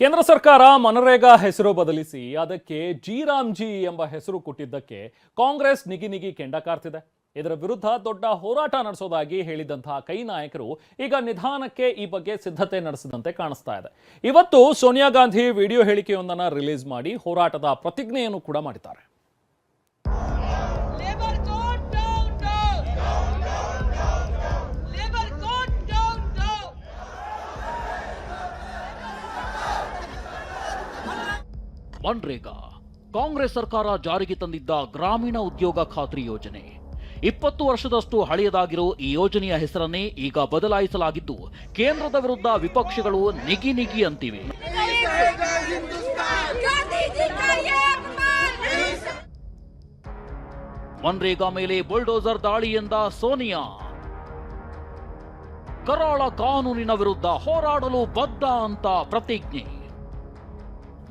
ಕೇಂದ್ರ ಸರ್ಕಾರ ಮನರೇಗಾ ಹೆಸರು ಬದಲಿಸಿ ಅದಕ್ಕೆ ಜಿ ಎಂಬ ಹೆಸರು ಕೊಟ್ಟಿದ್ದಕ್ಕೆ ಕಾಂಗ್ರೆಸ್ ನಿಗಿ ಕೆಂಡ ಕಾರ್ತಿದೆ. ಇದರ ವಿರುದ್ಧ ದೊಡ್ಡ ಹೋರಾಟ ನಡೆಸೋದಾಗಿ ಹೇಳಿದಂತಹ ಕೈ ನಾಯಕರು ಈಗ ನಿಧಾನಕ್ಕೆ ಈ ಬಗ್ಗೆ ಸಿದ್ಧತೆ ನಡೆಸಿದಂತೆ ಕಾಣಿಸ್ತಾ ಇದೆ. ಇವತ್ತು ಸೋನಿಯಾ ಗಾಂಧಿ ವಿಡಿಯೋ ಹೇಳಿಕೆಯೊಂದನ್ನು ರಿಲೀಸ್ ಮಾಡಿ ಹೋರಾಟದ ಪ್ರತಿಜ್ಞೆಯನ್ನು ಕೂಡ ಮಾಡಿದ್ದಾರೆ. ಮನ್ರೇಗಾ ಕಾಂಗ್ರೆಸ್ ಸರ್ಕಾರ ಜಾರಿಗೆ ತಂದಿದ್ದ ಗ್ರಾಮೀಣ ಉದ್ಯೋಗ ಖಾತ್ರಿ ಯೋಜನೆ 20 ವರ್ಷದಷ್ಟು ಹಳೆಯದಾಗಿರೋ ಈ ಯೋಜನೆಯ ಹೆಸರನ್ನೇ ಈಗ ಬದಲಾಯಿಸಲಾಗಿದ್ದು ಕೇಂದ್ರದ ವಿರುದ್ಧ ವಿಪಕ್ಷಗಳು ನಿಗಿ ಅಂತಿವೆ. ಮನ್ರೇಗಾ ಮೇಲೆ ಬುಲ್ಡೋಸರ್ ದಾಳಿ ಎಂದ ಸೋನಿಯಾ, ಕರಾಳ ಕಾನೂನಿನ ವಿರುದ್ಧ ಹೋರಾಡಲು ಬದ್ಧ ಅಂತ ಪ್ರತಿಜ್ಞೆ.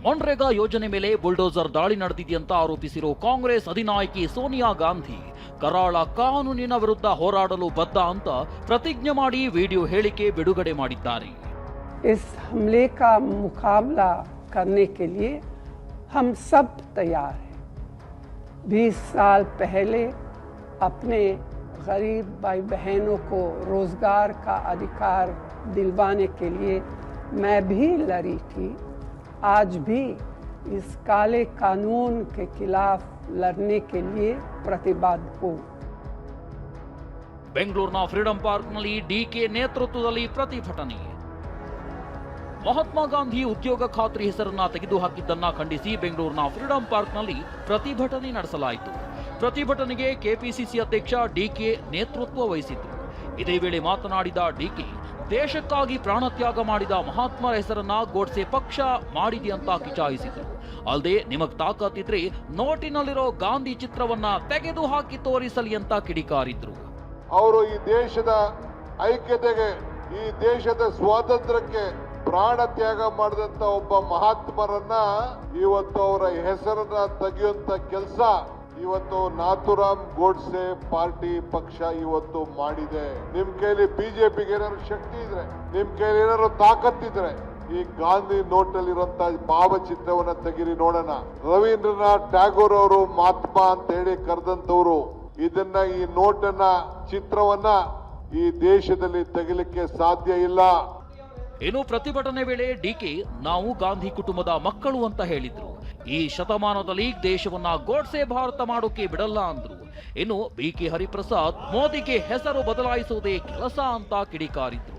ಮನ್ರೇಗಾ ಯೋಜನೆ ಮೇಲೆ ಬುಲ್ಡೋಸರ್ ದಾಳಿ ನಡೆದಿದೆಯಂತ ಆರೋಪಿಸಿರೋ ಕಾಂಗ್ರೆಸ್ ಅಧಿನಾಯಕಿ ಸೋನಿಯಾ ಗಾಂಧಿ ಕರಾಳ ಕಾನೂನಿನ ವಿರುದ್ಧ ಹೋರಾಡಲು ಬದ್ಧ ಅಂತ ಪ್ರತಿಜ್ಞೆ ಮಾಡಿ ವಿಡಿಯೋ ಹೇಳಿಕೆ ಬಿಡುಗಡೆ ಮಾಡಿದ್ದಾರೆ. इस हमले का मुकाबला करने के लिए हम सब तैयार हैं। 20 साल पहले अपने गरीब भाई बहनों को रोजगार का अधिकार दिलवाने के लिए मैं भी लड़ी थी। आज भी इस काले कानून के खिलाफ लड़ने के लिए प्रतिबद्ध हूँ. ಬೆಂಗಳೂರಿನ ಫ್ರೀಡಂ ಪಾರ್ಕ್ನಲ್ಲಿ ಡಿಕೆ ನೇತೃತ್ವದಲ್ಲಿ ಪ್ರತಿಭಟನೆ. ಮಹಾತ್ಮ ಗಾಂಧಿ ಉದ್ಯೋಗ ಖಾತ್ರಿ ಹೆಸರನ್ನ ತೆಗೆದುಹಾಕಿದ್ದನ್ನ ಖಂಡಿಸಿ ಬೆಂಗಳೂರಿನ ಫ್ರೀಡಂ ಪಾರ್ಕ್ನಲ್ಲಿ ಪ್ರತಿಭಟನೆ ನಡೆಸಲಾಯಿತು. ಪ್ರತಿಭಟನೆಗೆ ಕೆಪಿಸಿಸಿ ಅಧ್ಯಕ್ಷ ಡಿಕೆ ನೇತೃತ್ವ ವಹಿಸಿದ್ರು. ಇದೇ ವೇಳೆ ಮಾತನಾಡಿದ ಡಿಕೆ, ದೇಶಕ್ಕಾಗಿ ಪ್ರಾಣತ್ಯಾಗ ಮಾಡಿದ ಮಹಾತ್ಮರ ಹೆಸರನ್ನ ಗೋಡ್ಸೆ ಪಕ್ಷ ಮಾಡಿದೆ ಅಂತ ಕಿಚಾಯಿಸಿದ್ರು. ಅಲ್ಲದೆ ನಿಮಗ್ ತಾಕತ್ತಿದ್ರೆ ನೋಟಿನಲ್ಲಿರೋ ಗಾಂಧಿ ಚಿತ್ರವನ್ನ ತೆಗೆದು ಹಾಕಿ ತೋರಿಸಲಿ ಅಂತ ಕಿಡಿಕಾರಿದ್ರು. ಅವರು ಈ ದೇಶದ ಐಕ್ಯತೆಗೆ, ಈ ದೇಶದ ಸ್ವಾತಂತ್ರ್ಯಕ್ಕೆ ಪ್ರಾಣ ತ್ಯಾಗ ಮಾಡಿದಂತ ಒಬ್ಬ ಮಹಾತ್ಮರನ್ನ ಇವತ್ತು ಅವರ ಹೆಸರನ್ನ ತೆಗೆಯುವಂತ ಕೆಲಸ ಇವತ್ತು ನಾಥುರಾಮ್ ಗೋಡ್ಸೆ ಪಾರ್ಟಿ ಪಕ್ಷ ಇವತ್ತು ಮಾಡಿದೆ. ನಿಮ್ ಕೈಲಿ ಬಿಜೆಪಿಗೆ ಏನಾದ್ರು ಶಕ್ತಿ ಇದ್ರೆ, ನಿಮ್ ಕೈಲಿ ಏನಾದ್ರು ತಾಕತ್ತಿದ್ರೆ ಈ ಗಾಂಧಿ ನೋಟಲ್ಲಿರುವಂತ ಭಾವಚಿತ್ರವನ್ನ ತೆಗಿರಿ ನೋಡೋಣ. ರವೀಂದ್ರನಾಥ್ ಟ್ಯಾಗೋರ್ ಅವರು ಮಹಾತ್ಮ ಅಂತ ಹೇಳಿ ಕರೆದಂತವ್ರು ಇದನ್ನ, ಈ ನೋಟನ್ನ, ಚಿತ್ರವನ್ನ ಈ ದೇಶದಲ್ಲಿ ತೆಗಿಲಿಕ್ಕೆ ಸಾಧ್ಯ ಇಲ್ಲ. ಇನ್ನು ಪ್ರತಿಭಟನೆ ವೇಳೆ ಡಿಕೆ, ನಾವು ಗಾಂಧಿ ಕುಟುಂಬದ ಮಕ್ಕಳು ಅಂತ ಹೇಳಿದ್ರು. ಈ ಶತಮಾನದಲ್ಲಿ ದೇಶವನ್ನ ಗೋಡ್ಸೆ ಭಾರತ ಮಾಡೋಕೆ ಬಿಡಲ್ಲ ಅಂದ್ರು. ಇನ್ನು ಬಿಕೆ ಹರಿಪ್ರಸಾದ್, ಮೋದಿಗೆ ಹೆಸರು ಬದಲಾಯಿಸುವುದೇ ಕೆಲಸ ಅಂತ ಕಿಡಿಕಾರಿದ್ರು.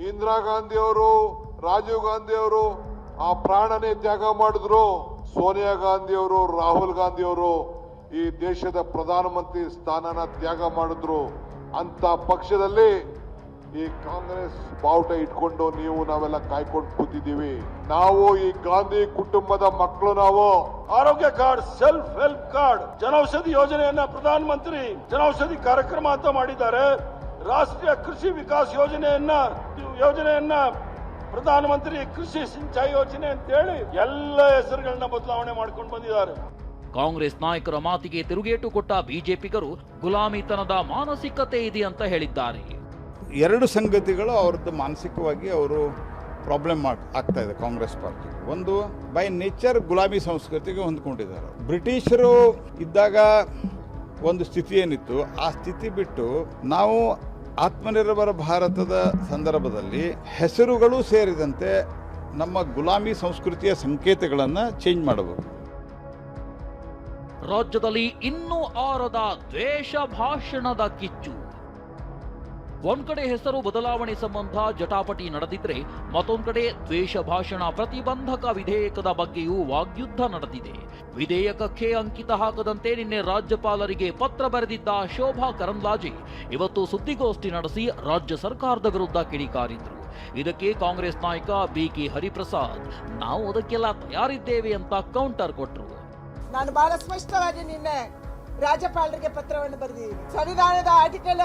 ಇಂದಿರಾ ಗಾಂಧಿ ಅವರು, ರಾಜೀವ್ ಗಾಂಧಿ ಅವರು ಆ ಪ್ರಾಣನೇ ತ್ಯಾಗ ಮಾಡಿದ್ರು. ಸೋನಿಯಾ ಗಾಂಧಿ ಅವರು, ರಾಹುಲ್ ಗಾಂಧಿ ಅವರು ಈ ದೇಶದ ಪ್ರಧಾನಮಂತ್ರಿ ಸ್ಥಾನನ ತ್ಯಾಗ ಮಾಡಿದ್ರು. ಅಂತ ಪಕ್ಷದಲ್ಲಿ ಈ ಕಾಂಗ್ರೆಸ್ ಬಾವುಟ ಇಟ್ಕೊಂಡು ನಾವೆಲ್ಲ ಕಾಯ್ಕೊಂಡು ಕೂತಿದ್ದೀವಿ. ನಾವು ಈ ಗಾಂಧಿ ಕುಟುಂಬದ ಮಕ್ಕಳು. ನಾವು ಆರೋಗ್ಯ ಕಾರ್ಡ್, ಸೆಲ್ಫ್ ಹೆಲ್ಪ್ ಕಾರ್ಡ್, ಜನೌಷಧಿ ಯೋಜನೆಯನ್ನ ಪ್ರಧಾನಮಂತ್ರಿ ಜನೌಷಧಿ ಕಾರ್ಯಕ್ರಮ ಅಂತ ಮಾಡಿದ್ದಾರೆ. ರಾಷ್ಟ್ರೀಯ ಕೃಷಿ ವಿಕಾಸ್ ಯೋಜನೆಯನ್ನ ಪ್ರಧಾನಮಂತ್ರಿ ಕೃಷಿ ಸಿಂಚಾಯಿ ಯೋಜನೆ ಅಂತ ಹೇಳಿ ಎಲ್ಲ ಹೆಸರುಗಳನ್ನ ಬದಲಾವಣೆ ಮಾಡ್ಕೊಂಡು ಬಂದಿದ್ದಾರೆ. ಕಾಂಗ್ರೆಸ್ ನಾಯಕರ ಮಾತಿಗೆ ತಿರುಗೇಟು ಕೊಟ್ಟ ಬಿಜೆಪಿಗರು ಗುಲಾಮಿತನದ ಮಾನಸಿಕತೆ ಇದೆ ಅಂತ ಹೇಳಿದ್ದಾರೆ. ಎರಡು ಸಂಗತಿಗಳು ಅವ್ರದ್ದು ಮಾನಸಿಕವಾಗಿ ಅವರು ಪ್ರಾಬ್ಲಮ್ ಆಗ್ತಾ ಇದೆ ಕಾಂಗ್ರೆಸ್ ಪಾರ್ಟಿ. ಒಂದು, ಬೈ ನೇಚರ್ ಗುಲಾಬಿ ಸಂಸ್ಕೃತಿಗೆ ಹೊಂದ್ಕೊಂಡಿದ್ದಾರೆ. ಬ್ರಿಟಿಷರು ಇದ್ದಾಗ ಒಂದು ಸ್ಥಿತಿ ಏನಿತ್ತು, ಆ ಸ್ಥಿತಿ ಬಿಟ್ಟು ನಾವು ಆತ್ಮನಿರ್ಭರ ಭಾರತದ ಸಂದರ್ಭದಲ್ಲಿ ಹೆಸರುಗಳು ಸೇರಿದಂತೆ ನಮ್ಮ ಗುಲಾಮಿ ಸಂಸ್ಕೃತಿಯ ಸಂಕೇತಗಳನ್ನು ಚೇಂಜ್ ಮಾಡಬೇಕು. ರಾಜ್ಯದಲ್ಲಿ ಇನ್ನೂ ಆರದ ದ್ವೇಷ ಭಾಷಣದ ಕಿಚ್ಚು. ಒಂದ್ ಕಡೆ ಹೆಸರು ಬದಲಾವಣೆ ಸಂಬಂಧ ಜಟಾಪಟಿ ನಡೆದಿದ್ರೆ, ಮತ್ತೊಂದ್ ಕಡೆ ದ್ವೇಷ ಭಾಷಣ ಪ್ರತಿಬಂಧಕ ವಿಧೇಯಕದ ಬಗ್ಗೆಯೂ ವಾಗ್ಯುದ್ಧ ನಡೆದಿದೆ. ವಿಧೇಯಕಕ್ಕೆ ಅಂಕಿತ ಹಾಕದಂತೆ ನಿನ್ನೆ ರಾಜ್ಯಪಾಲರಿಗೆ ಪತ್ರ ಬರೆದಿದ್ದ ಶೋಭಾ ಕರಂದ್ಲಾಜೆ ಇವತ್ತು ಸುದ್ದಿಗೋಷ್ಠಿ ನಡೆಸಿ ರಾಜ್ಯ ಸರ್ಕಾರದ ವಿರುದ್ಧ ಕಿಡಿಕಾರಿದ್ರು. ಇದಕ್ಕೆ ಕಾಂಗ್ರೆಸ್ ನಾಯಕ ಬಿಕೆ ಹರಿಪ್ರಸಾದ್, ನಾವು ಅದಕ್ಕೆಲ್ಲ ತಯಾರಿದ್ದೇವೆ ಅಂತ ಕೌಂಟರ್ ಕೊಟ್ರು. ನಾನು ಬಹಳ ಸ್ಪಷ್ಟವಾಗಿ ನಿನ್ನೆ ರಾಜ್ಯಪಾಲರಿಗೆ ಪತ್ರವನ್ನು ಬರೆದಿದ್ದೀನಿ. ಸಂವಿಧಾನದ ಆರ್ಟಿಕಲ್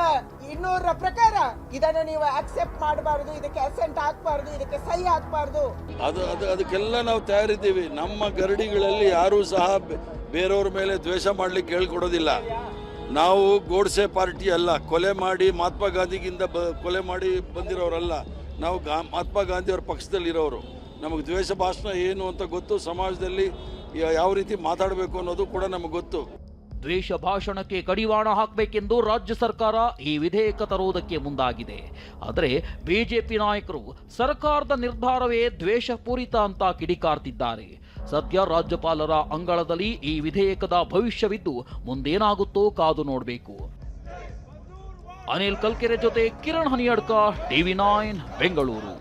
200 ಪ್ರಕಾರ ಇದನ್ನು ನೀವು ಅಕ್ಸೆಪ್ಟ್ ಮಾಡಬಾರದು, ಇದಕ್ಕೆ ಅಸೆಂಟ್ ಹಾಕಬಾರದು, ಇದಕ್ಕೆ ಸಹಿ ಹಾಕಬಾರದು. ಅದಕ್ಕೆಲ್ಲ ನಾವು ತಯಾರಿದ್ದೀವಿ. ನಮ್ಮ ಗರಡಿಗಳಲ್ಲಿ ಯಾರೂ ಸಹ ಬೇರೆಯವ್ರ ಮೇಲೆ ದ್ವೇಷ ಮಾಡ್ಲಿಕ್ಕೆ ಹೇಳ್ಕೊಡೋದಿಲ್ಲ. ನಾವು ಗೋಡ್ಸೆ ಪಾರ್ಟಿ ಅಲ್ಲ, ಕೊಲೆ ಮಾಡಿ ಮಹಾತ್ಮ ಗಾಂಧಿಗಿಂತ ಕೊಲೆ ಮಾಡಿ ಬಂದಿರೋರಲ್ಲ. ನಾವು ಮಹಾತ್ಮ ಗಾಂಧಿಯವ್ರ ಪಕ್ಷದಲ್ಲಿರೋರು. ನಮಗೆ ದ್ವೇಷ ಭಾಷಣ ಏನು ಅಂತ ಗೊತ್ತು, ಸಮಾಜದಲ್ಲಿ ಯಾವ ರೀತಿ ಮಾತಾಡಬೇಕು ಅನ್ನೋದು ಕೂಡ ನಮಗೆ ಗೊತ್ತು. ದ್ವೇಷ ಭಾಷಣಕ್ಕೆ ಕಡಿವಾಣ ಹಾಕಬೇಕೆಂದು ರಾಜ್ಯ ಸರ್ಕಾರ ಈ ವಿಧೇಯಕ ತರುವುದಕ್ಕೆ ಮುಂದಾಗಿದೆ. ಆದರೆ ಬಿಜೆಪಿ ನಾಯಕರು ಸರ್ಕಾರದ ನಿರ್ಧಾರವೇ ದ್ವೇಷಪೂರಿತ ಅಂತ ಕಿಡಿಕಾರ್ತಿದ್ದಾರೆ. ಸದ್ಯ ರಾಜ್ಯಪಾಲರ ಅಂಗಳದಲ್ಲಿ ಈ ವಿಧೇಯಕದ ಭವಿಷ್ಯವಿದ್ದು ಮುಂದೇನಾಗುತ್ತೋ ಕಾದು ನೋಡಬೇಕು. ಅನಿಲ್ ಕಲ್ಕೆರೆ ಜೊತೆ ಕಿರಣ್ ಹನಿಯಡ್ಕ, TV9 ಬೆಂಗಳೂರು.